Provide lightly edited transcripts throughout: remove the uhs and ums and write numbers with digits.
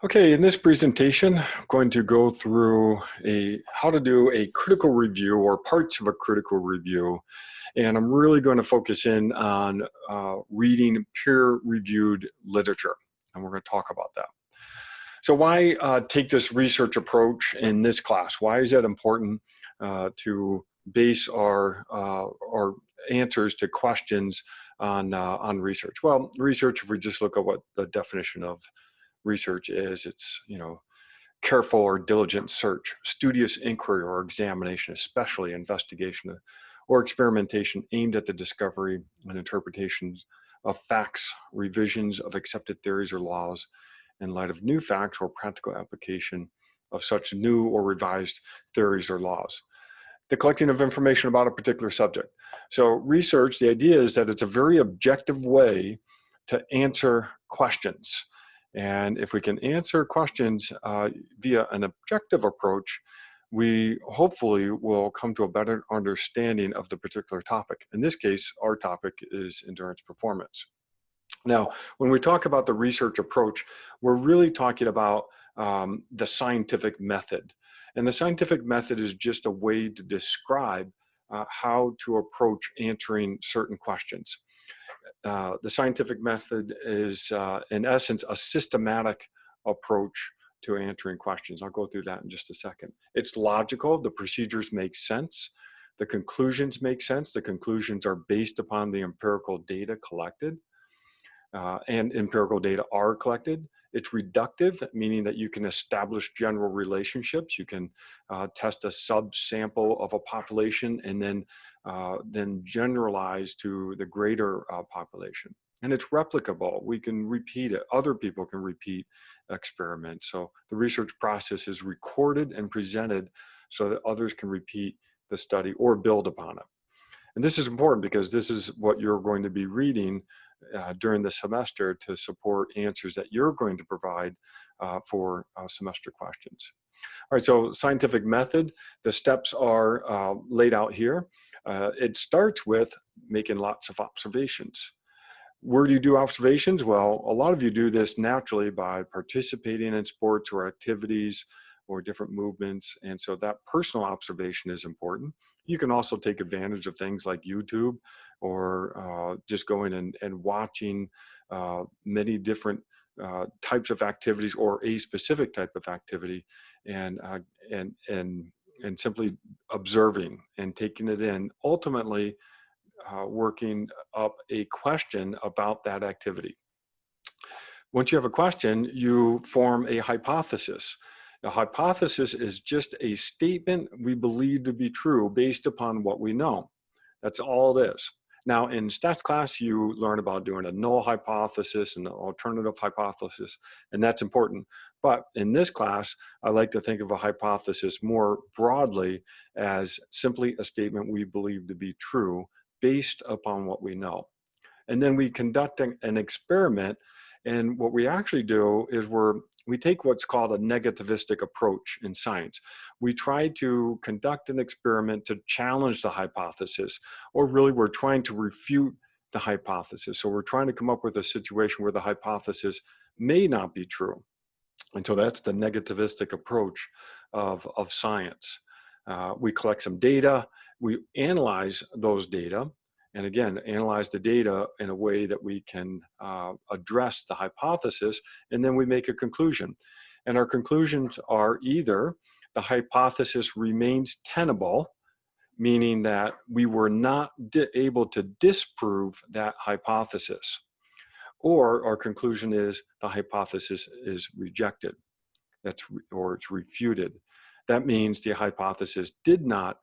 Okay, in this presentation, I'm going to go through how to do a critical review or parts of a critical review. And I'm really going to focus in on reading peer-reviewed literature. And we're going to talk about that. So why take this research approach in this class? Why is that important to base our answers to questions on research? Well, research, if we just look at what the definition of research is, it's, careful or diligent search, studious inquiry or examination, especially investigation or experimentation aimed at the discovery and interpretations of facts, revisions of accepted theories or laws in light of new facts or practical application of such new or revised theories or laws. The collecting of information about a particular subject. So research, the idea is that it's a very objective way to answer questions. And if we can answer questions via an objective approach, we hopefully will come to a better understanding of the particular topic. In this case, our topic is endurance performance. Now, when we talk about the research approach, we're really talking about the scientific method. And the scientific method is just a way to describe how to approach answering certain questions. The scientific method is, in essence, a systematic approach to answering questions. I'll go through that in just a second. It's logical. The procedures make sense. The conclusions make sense. The conclusions are based upon the empirical data collected. And empirical data are collected. It's reductive, meaning that you can establish general relationships. You can test a subsample of a population and then generalize to the greater population. And it's replicable. We can repeat it. Other people can repeat experiments. So the research process is recorded and presented so that others can repeat the study or build upon it. And this is important because this is what you're going to be reading during the semester to support answers that you're going to provide for semester questions. All right, so scientific method, the steps are laid out here. It starts with making lots of observations. Where do you do observations? Well, a lot of you do this naturally by participating in sports or activities or different movements. And so that personal observation is important. You can also take advantage of things like YouTube or just going and watching many different types of activities or a specific type of activity and simply observing and taking it in, ultimately working up a question about that activity. Once you have a question, you form a hypothesis. A hypothesis is just a statement we believe to be true based upon what we know. That's all it is. Now, in stats class, you learn about doing a null hypothesis and an alternative hypothesis, and that's important. But in this class, I like to think of a hypothesis more broadly as simply a statement we believe to be true based upon what we know. And then we conduct an experiment, and what we actually do is we take what's called a negativistic approach in science. We try to conduct an experiment to challenge the hypothesis, or really we're trying to refute the hypothesis. So we're trying to come up with a situation where the hypothesis may not be true. And so that's the negativistic approach of science. We collect some data, we analyze those data, and again, analyze the data in a way that we can address the hypothesis, and then we make a conclusion. And our conclusions are either the hypothesis remains tenable, meaning that we were not able to disprove that hypothesis, or our conclusion is the hypothesis is rejected, or it's refuted. That means the hypothesis did not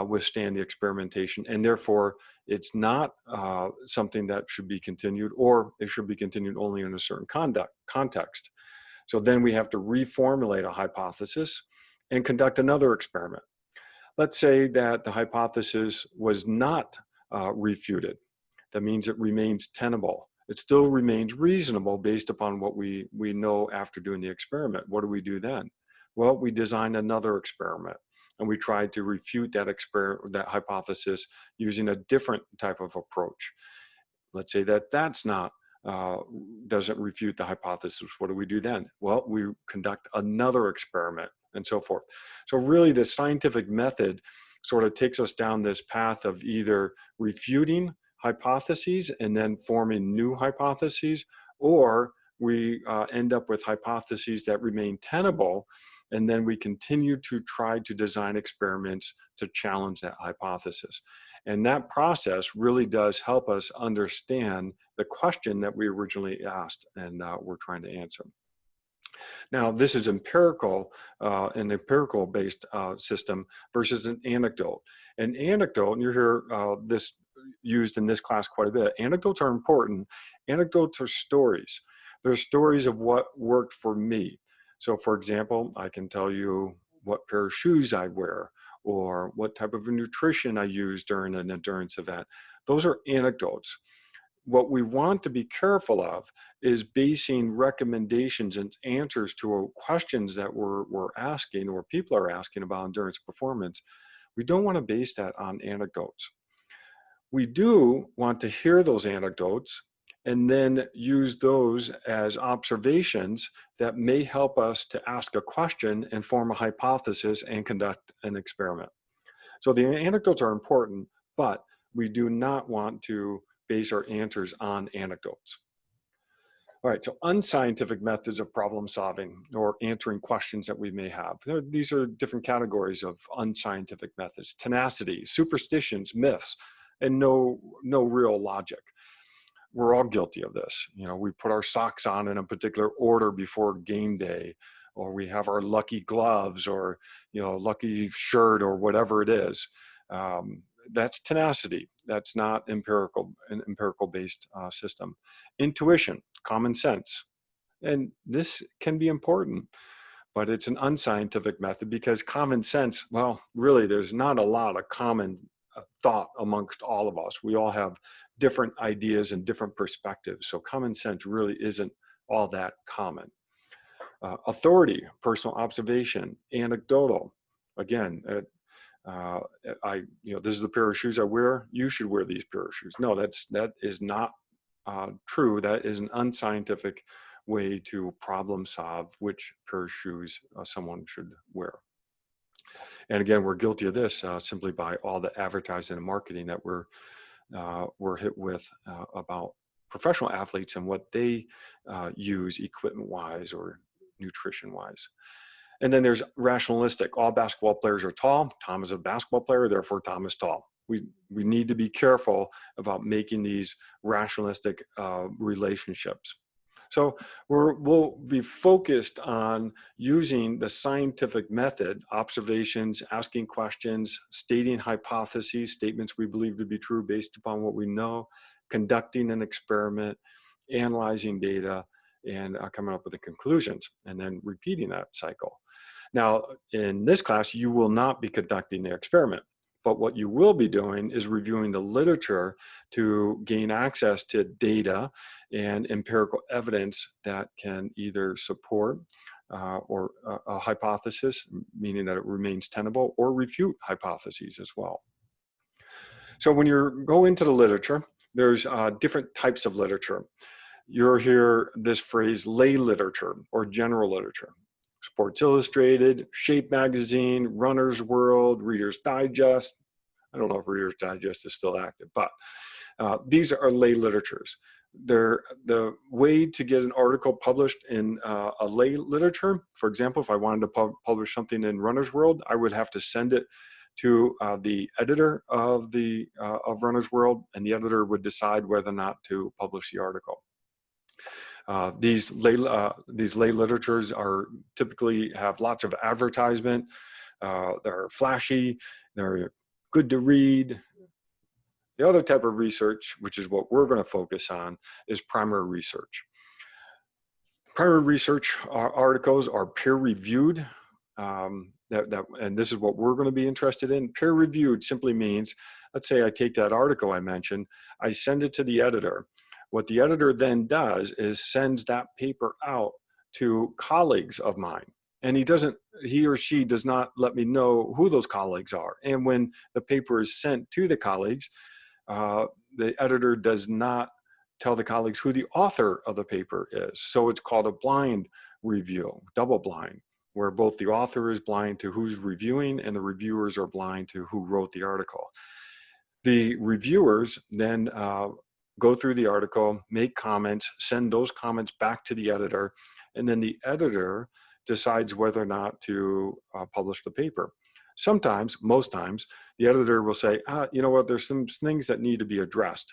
withstand the experimentation, and therefore it's not something that should be continued, or it should be continued only in a certain context. So then we have to reformulate a hypothesis and conduct another experiment. Let's say that the hypothesis was not refuted. That means it remains tenable. It still remains reasonable based upon what we know after doing the experiment. What do we do then? Well, we design another experiment, and we try to refute that hypothesis using a different type of approach. Let's say that that's not uh, doesn't refute the hypothesis, what do we do then? Well, we conduct another experiment and so forth. So really the scientific method sort of takes us down this path of either refuting hypotheses and then forming new hypotheses, or we end up with hypotheses that remain tenable, and then we continue to try to design experiments to challenge that hypothesis. And that process really does help us understand the question that we originally asked and we're trying to answer. Now, this is empirical, an empirical-based system versus an anecdote. An anecdote, and you hear this used in this class quite a bit, anecdotes are important. Anecdotes are stories. They're stories of what worked for me. So for example, I can tell you what pair of shoes I wear, or what type of nutrition I use during an endurance event. Those are anecdotes. What we want to be careful of is basing recommendations and answers to questions that we're asking or people are asking about endurance performance. We don't want to base that on anecdotes. We do want to hear those anecdotes and then use those as observations that may help us to ask a question and form a hypothesis and conduct an experiment. So the anecdotes are important, but we do not want to base our answers on anecdotes. All right, so unscientific methods of problem solving or answering questions that we may have. These are different categories of unscientific methods: tenacity, superstitions, myths, and no real logic. We're all guilty of this. You know, we put our socks on in a particular order before game day, or we have our lucky gloves, or lucky shirt, or whatever it is. That's tenacity. That's not an empirical based system. Intuition, common sense, and this can be important, but it's an unscientific method because common sense, well, really, there's not a lot of common thought amongst all of us. We all have different ideas and different perspectives, so common sense really isn't all that common. Authority, personal observation, anecdotal. Again, this is the pair of shoes I wear. You should wear these pair of shoes. No, that is not true. That is an unscientific way to problem solve which pair of shoes someone should wear. And again, we're guilty of this simply by all the advertising and marketing that we're hit with about professional athletes and what they use equipment-wise or nutrition-wise. And then there's rationalistic. All basketball players are tall. Tom is a basketball player, therefore Tom is tall. We need to be careful about making these rationalistic relationships. So we'll be focused on using the scientific method: observations, asking questions, stating hypotheses, statements we believe to be true based upon what we know, conducting an experiment, analyzing data, and coming up with the conclusions, and then repeating that cycle. Now, in this class, you will not be conducting the experiment, but what you will be doing is reviewing the literature to gain access to data and empirical evidence that can either support or a hypothesis, meaning that it remains tenable, or refute hypotheses as well. So when you go into the literature, there's different types of literature. You'll hear this phrase, lay literature or general literature. Sports Illustrated, Shape Magazine, Runner's World, Reader's Digest. I don't know if Reader's Digest is still active, but these are lay literatures. They're the way to get an article published in a lay literature. For example, if I wanted to publish something in Runner's World, I would have to send it to the editor of Runner's World, and the editor would decide whether or not to publish the article. These lay literatures are typically have lots of advertisement. They're flashy. They're good to read. The other type of research, which is what we're going to focus on, is primary research. Primary research articles are peer-reviewed. And this is what we're going to be interested in. Peer-reviewed simply means, let's say I take that article I mentioned, I send it to the editor. What the editor then does is sends that paper out to colleagues of mine. And he or she does not let me know who those colleagues are. And when the paper is sent to the colleagues, the editor does not tell the colleagues who the author of the paper is. So it's called a blind review, double blind, where both the author is blind to who's reviewing and the reviewers are blind to who wrote the article. The reviewers then go through the article, make comments, send those comments back to the editor, and then the editor decides whether or not to publish the paper. Sometimes, most times, the editor will say, you know what, there's some things that need to be addressed.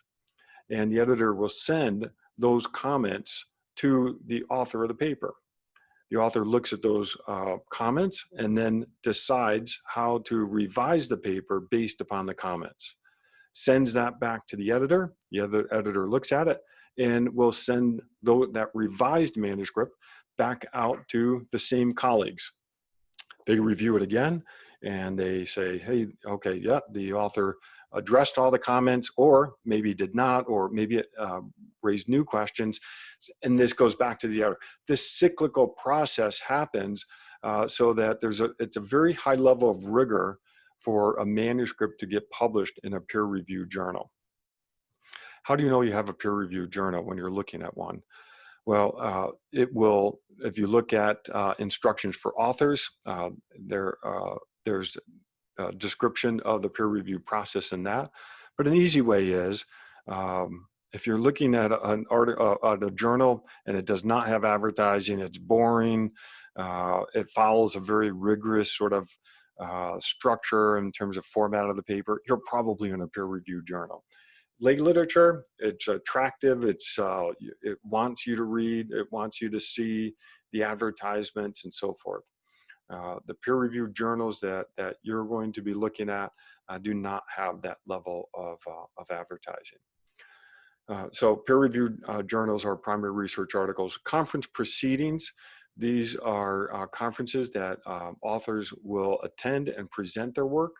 And the editor will send those comments to the author of the paper. The author looks at those comments and then decides how to revise the paper based upon the comments. Sends that back to the editor. The other editor looks at it and will send that revised manuscript back out to the same colleagues. They review it again and they say, hey, okay, yeah, the author addressed all the comments, or maybe did not, or maybe it raised new questions, and this goes back to the editor. This cyclical process happens so that it's a very high level of rigor for a manuscript to get published in a peer-reviewed journal. How do you know you have a peer-reviewed journal when you're looking at one? Well, it will, if you look at instructions for authors, there's a description of the peer review process in that. But an easy way is, if you're looking at an article, at a journal, and it does not have advertising, it's boring, it follows a very rigorous sort of structure in terms of format of the paper, you're probably in a peer-reviewed journal. Lay literature, it's attractive, it wants you to read, it wants you to see the advertisements and so forth. The peer-reviewed journals that you're going to be looking at do not have that level of advertising. So peer-reviewed journals are primary research articles. Conference proceedings, these are conferences that authors will attend and present their work.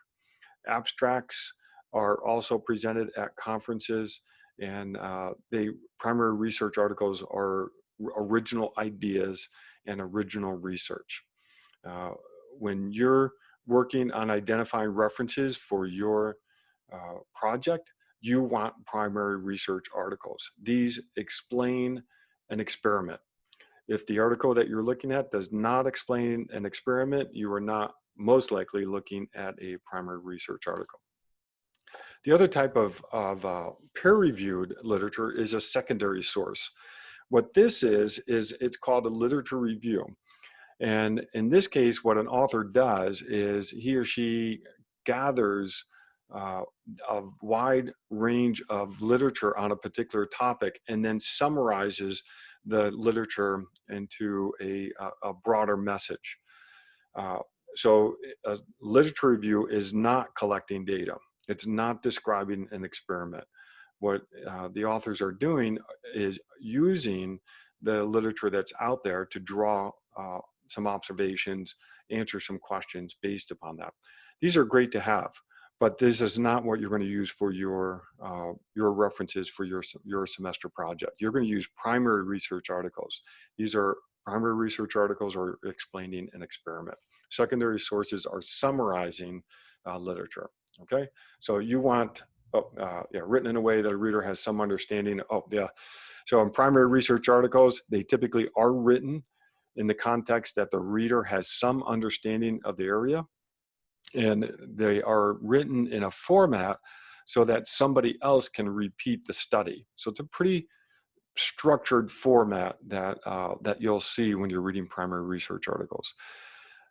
Abstracts are also presented at conferences, and primary research articles are original ideas and original research. When you're working on identifying references for your project, you want primary research articles. These explain an experiment. If the article that you're looking at does not explain an experiment, you are not most likely looking at a primary research article. The other type of peer-reviewed literature is a secondary source. What this is it's called a literature review. And in this case, what an author does is he or she gathers a wide range of literature on a particular topic and then summarizes the literature into a broader message. So a literature review is not collecting data. It's not describing an experiment. What the authors are doing is using the literature that's out there to draw some observations, answer some questions based upon that. These are great to have, but this is not what you're going to use for your references for your semester project. You're going to use primary research articles. These are primary research articles are explaining an experiment. Secondary sources are summarizing literature. Okay, so you want written in a way that a reader has some understanding. So in primary research articles, they typically are written in the context that the reader has some understanding of the area, and they are written in a format so that somebody else can repeat the study. So it's a pretty structured format that that you'll see when you're reading primary research articles.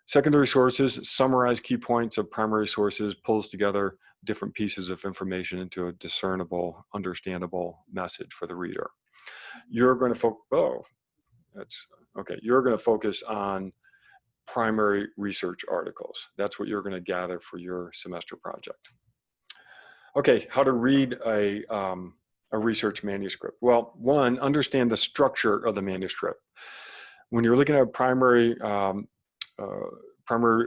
Secondary sources summarize key points of primary sources, pulls together different pieces of information into a discernible, understandable message for the reader. You're going to you're going to focus on primary research articles. That's what you're going to gather for your semester project. Okay, how to read a research manuscript. Well, one, understand the structure of the manuscript. When you're looking at a primary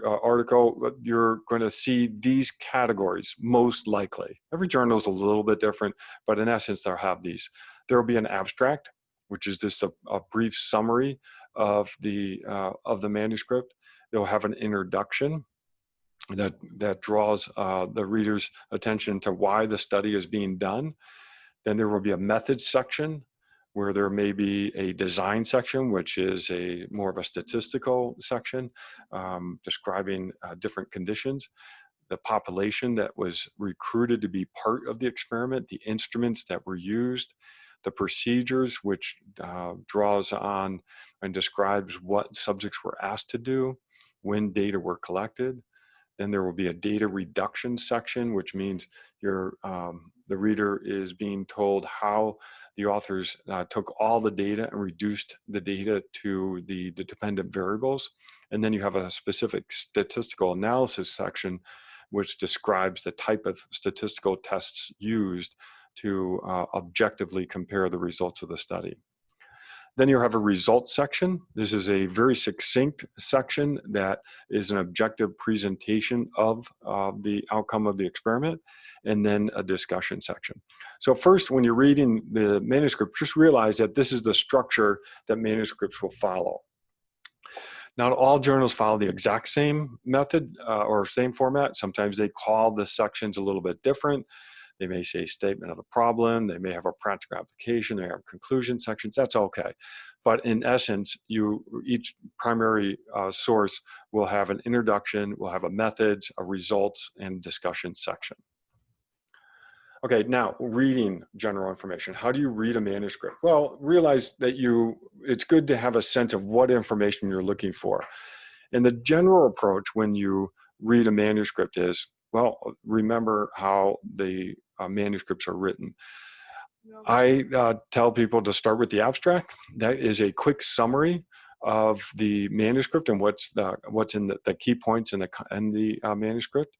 article, you're going to see these categories most likely. Every journal is a little bit different, but in essence, they'll have these. There will be an abstract, which is just a brief summary of the manuscript. They'll have an introduction that draws the reader's attention to why the study is being done. Then there will be a methods section where there may be a design section, which is more of a statistical section describing different conditions, the population that was recruited to be part of the experiment, the instruments that were used, the procedures, which draws on and describes what subjects were asked to do, when data were collected. Then there will be a data reduction section, which means the reader is being told how the authors took all the data and reduced the data to the dependent variables. And then you have a specific statistical analysis section, which describes the type of statistical tests used to objectively compare the results of the study. Then you'll have a results section. This is a very succinct section that is an objective presentation of the outcome of the experiment, and then a discussion section. So first, when you're reading the manuscript, just realize that this is the structure that manuscripts will follow. Not all journals follow the exact same method or same format. Sometimes they call the sections a little bit different. They may say statement of the problem. They may have a practical application. They have conclusion sections. That's okay. But in essence, each primary source will have an introduction, will have a methods, a results, and discussion section. Okay, now reading general information. How do you read a manuscript? Well, realize that it's good to have a sense of what information you're looking for. And the general approach when you read a manuscript is, well, remember how the manuscripts are written. I tell people to start with the abstract. That is a quick summary of the manuscript and what's in the key points in the manuscript.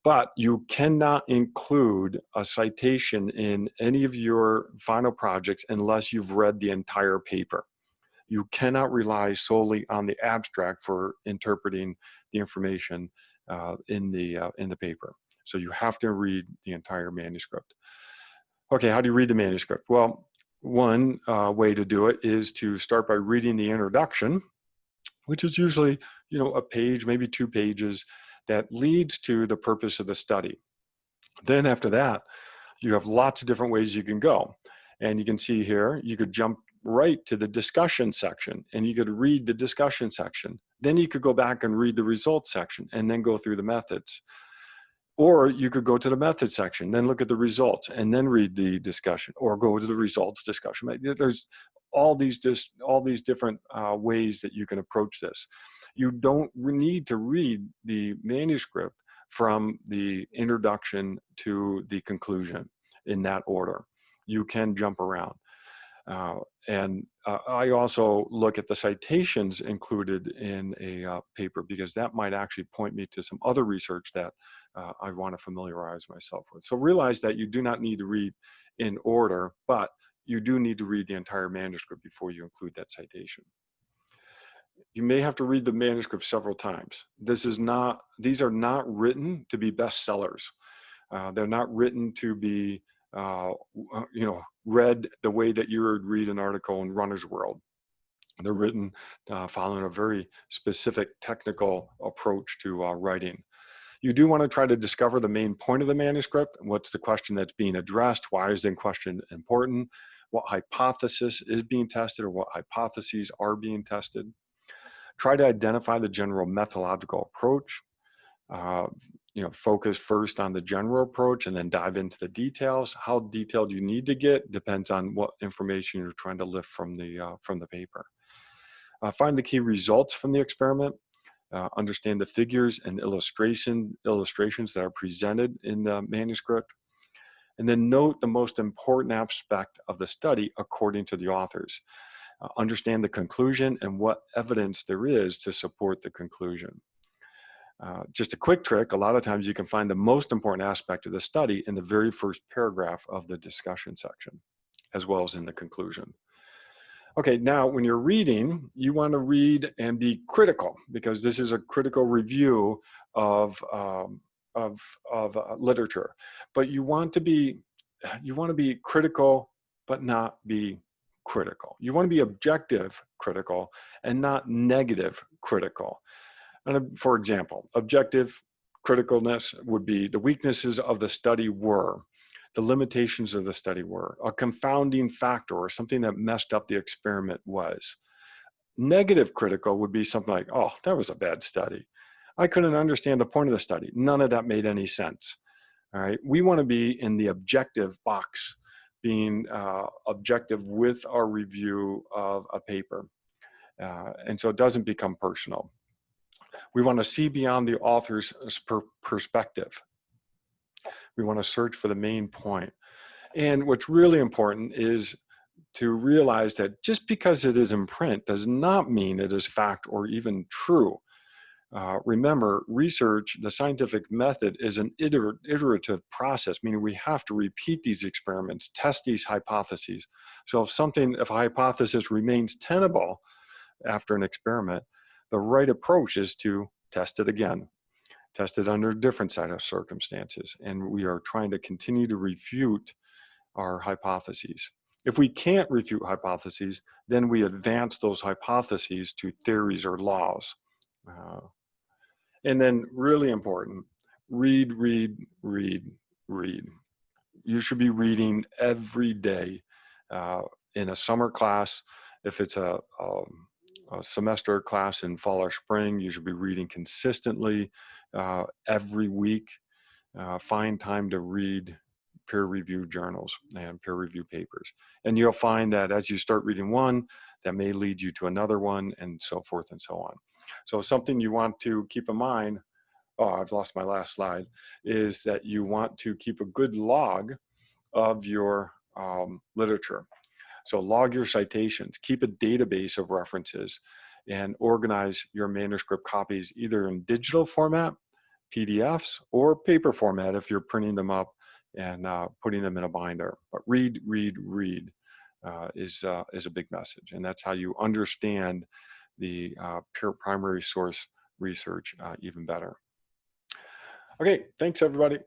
But you cannot include a citation in any of your final projects unless you've read the entire paper. You cannot rely solely on the abstract for interpreting the information in the paper. So you have to read the entire manuscript. Okay, how do you read the manuscript? Well, one way to do it is to start by reading the introduction, which is usually, a page, maybe 2 pages, that leads to the purpose of the study. Then after that, you have lots of different ways you can go. And you can see here, you could jump right to the discussion section and you could read the discussion section. Then you could go back and read the results section and then go through the methods. Or you could go to the methods section, then look at the results and then read the discussion, or go to the results discussion. There's all these different ways that you can approach this. You don't need to read the manuscript from the introduction to the conclusion in that order. You can jump around. I also look at the citations included in a paper, because that might actually point me to some other research that I want to familiarize myself with. So realize that you do not need to read in order, but you do need to read the entire manuscript before you include that citation. You may have to read the manuscript several times. These are not written to be bestsellers. They're not written to be read the way that you would read an article in Runner's World. They're written following a very specific technical approach to writing. You do want to try to discover the main point of the manuscript. What's the question that's being addressed? Why is the question important? What hypothesis is being tested, or what hypotheses are being tested? Try to identify the general methodological approach. Focus first on the general approach and then dive into the details. How detailed you need to get depends on what information you're trying to lift from the paper. Find the key results from the experiment. Understand the figures and illustrations that are presented in the manuscript. And then note the most important aspect of the study according to the authors. Understand the conclusion and what evidence there is to support the conclusion. Just a quick trick, a lot of times you can find the most important aspect of the study in the very first paragraph of the discussion section, as well as in the conclusion. Okay, now when you're reading, you want to read and be critical, because this is a critical review of literature. But you want to be critical, but not be critical. You want to be objective critical and not negative critical. And for example, objective criticalness would be the weaknesses of the study were. the limitations of the study were, a confounding factor or something that messed up the experiment was. Negative critical would be something like, oh, that was a bad study. I couldn't understand the point of the study. None of that made any sense. All right, we want to be in the objective box, being objective with our review of a paper. And so it doesn't become personal. We want to see beyond the author's perspective. We want to search for the main point. And what's really important is to realize that just because it is in print does not mean it is fact or even true. Remember, research, the scientific method, is an iterative process, meaning we have to repeat these experiments, test these hypotheses. So if a hypothesis remains tenable after an experiment, the right approach is to test it again, test it under a different set of circumstances. And we are trying to continue to refute our hypotheses. If we can't refute hypotheses, then we advance those hypotheses to theories or laws. And then really important, read, read, read, read. You should be reading every day in a summer class. If it's a semester class in fall or spring, you should be reading consistently every week. Find time to read peer-reviewed journals and peer-reviewed papers. And you'll find that as you start reading one, that may lead you to another one, and so forth and so on. So something you want to keep in mind, oh, I've lost my last slide, is that you want to keep a good log of your literature. So log your citations, keep a database of references, and organize your manuscript copies either in digital format, PDFs, or paper format if you're printing them up and putting them in a binder. But read, read, read is a big message. And that's how you understand the pure primary source research even better. Okay, thanks everybody.